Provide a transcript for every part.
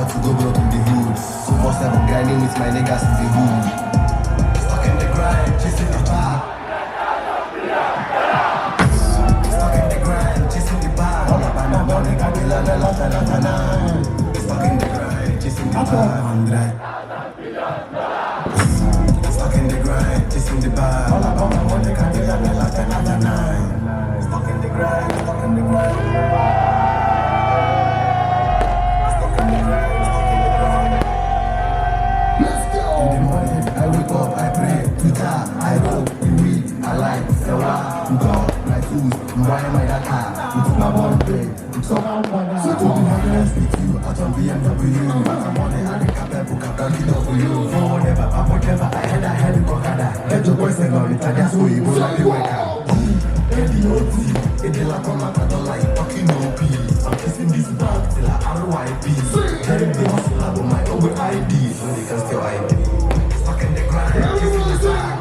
about to go broke in the hood. 247 grinding with my niggas in the hood. Stuck in the grind, chasing the bar. Stuck in the grind, chasing the bar. All about my money, got the la. Stuck in the grind, chasing the bar. Stuck in the grind, chasing the bar. All about my money, got the la. Stuck in the grind, stuck in the grind. I wake up, I pray, Twitter, I roll, weed, I like, Sewa, God, my tools, why am I that car? It's my one day, so to be honest with you, out on BMW, I'm on it, I think I'm a book, I'm KW, for whatever, I had a Kokada, get your boys and on it, that's who you will like the workout. ADOT, it's like I'm not like fucking OP, I'm kissing this bag till I RYP, carry the hustle out of my own ID, so they can still ID. Stuck in the grind, kissing the side.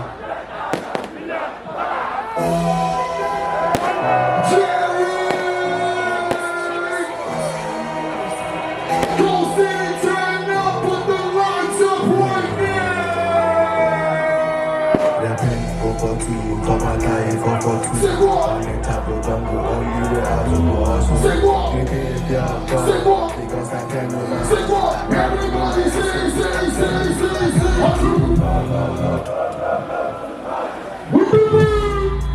Go City, turn up, put the lights up right now. They're playing 442, come on, guy, 442. Say what? On the table, jungle, all you will have to go. Say what? Say what? Because I can't know that. Say what? Everybody say.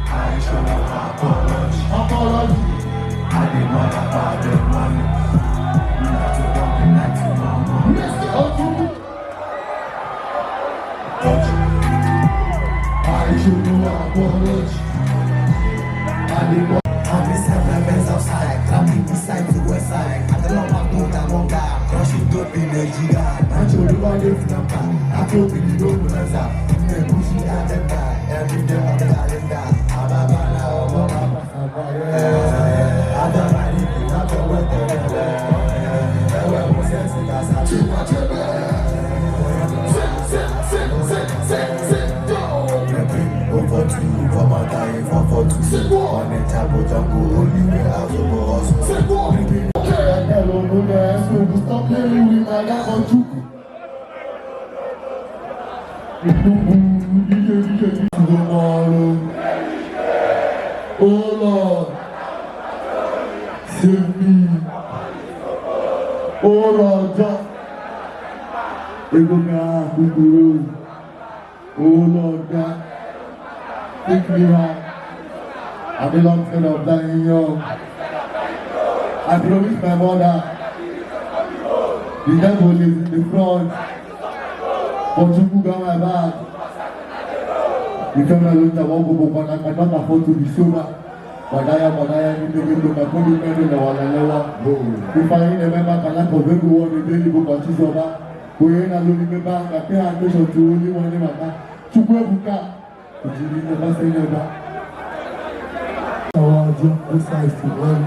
I should have apology. I did not have the money. You have to dump it back to mama. I should have apology. I did not. I'm inside my friends outside, trapping this side to west side. I don't know what to do, I'm on crushing dope in the giga. I told you I live in a pan. I told you you don't know that. I'm pushing agenda, every day on the agenda. I'm a man, on the table, jungle, only way out of us. Stop playing with my guy on Juku. Tomorrow. Oh Lord, save me. Oh Lord, just oh Lord, God, take me high. I belong to the dying young. I promised my mother. The devil is in the front, but you got my back. You tell me I cannot afford to be sober. But I am to my body in the one. If I remember, can I convey one the daily book of Chisoba? We ain't alone back. I pay attention to only one name. To go buka, but you never say never. I want to jump this side to one.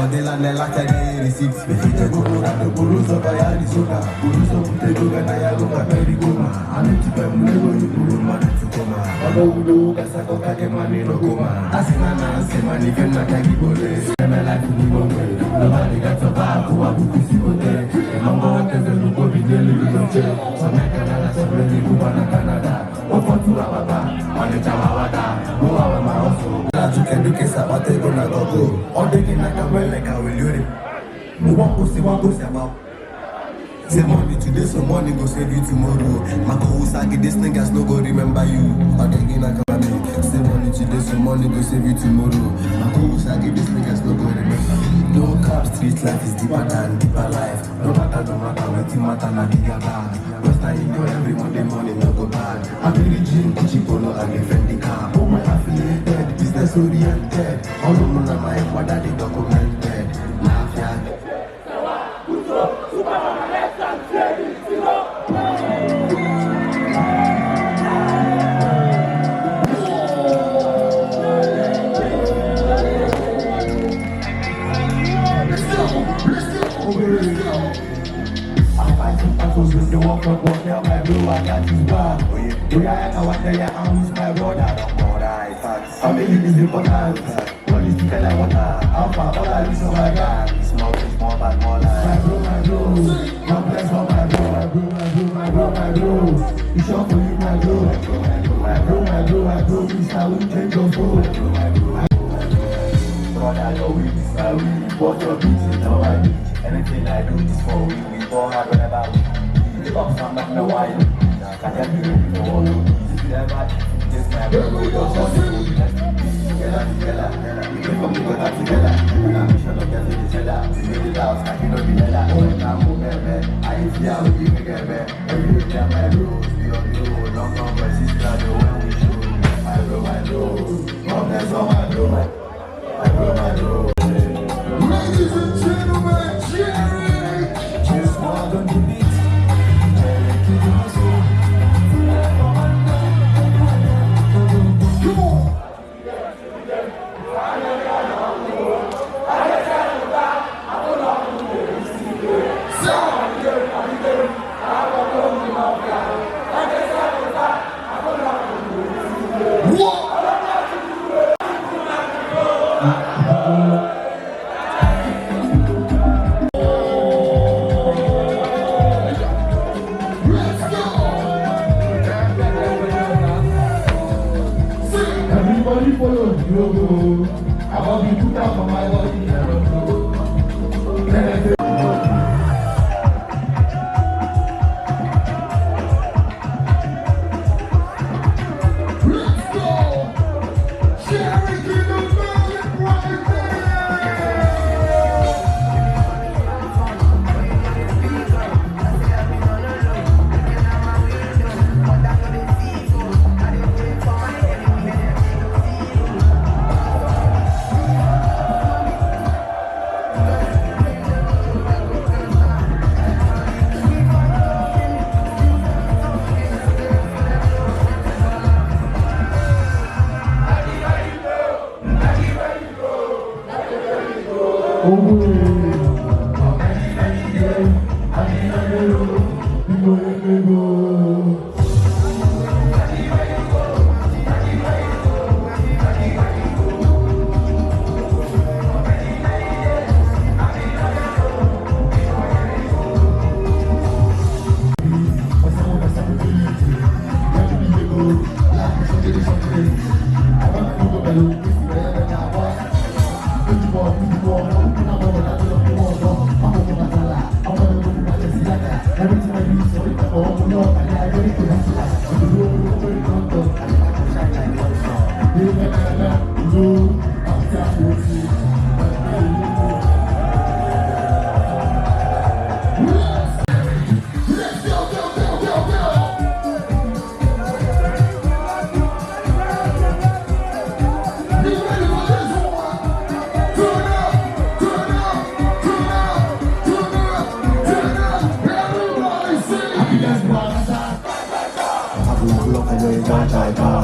De la nella che receipts mi fite colorando buluso vai di soda buluso pute doga na ya loka perigoma anti pe mulego ni buluma tukoma abudu kasa ko kake mani no koma asina na se mani ke na kagi bole me life ni bombe nobody got to buy ko abuku sibote e mambo te de lugo bidele bidoche so na kana so ni kubana Canada o fotu ababa mani chawada go awa ma oso la tu ke duke sabate go na gogo o de ki na kamwe like I will you. We want to see what goes about. Say money today, so money go save you tomorrow. My Sagi, this niggas no go remember you. I think in a company. Say money today, so money go save you tomorrow. My Sagi, this niggas no go remember you. No cap, street life is deeper than deeper life. No matter, nothing matter, na bigger bag. First time you know every Monday morning, no go bad. I'm really gym, Kuchipolo, and a Fendi car. Oh my affiliated, business oriented. All of my life, what are they documented? Mafia. battles with the walk up, but now my bro, I got his back. Oh yeah, I wonder, yeah, I'm with my brother. Family is important. All this thing I want, Alpha, all I listen, my God. Small things, more bad, more life. My bro, God bless all my bro, my bro. It's short for you, my bro. My bro, Mr. We change your phone. Brother, your weed is my weed. What your beat is not my beat. Anything I do is for we. We go hard whenever we live up some back no while. Can't tell me if you want to. If you ever just my bro, we don't want to. Together. We came from together. We are mission of getting each other. We made it out, I cannot be better. Oh, now move, baby. I ain't here, we give me get back. Every day, my rules. We on the road. Long come, but she's glad when we show. My bro. God bless all my bro. My bro. Ladies and gentlemen, Jeriq! Just walk on the beat. Come on! Everybody follow the logo. I want to put out for my body. Let's go! Jeriq in the building right Bye.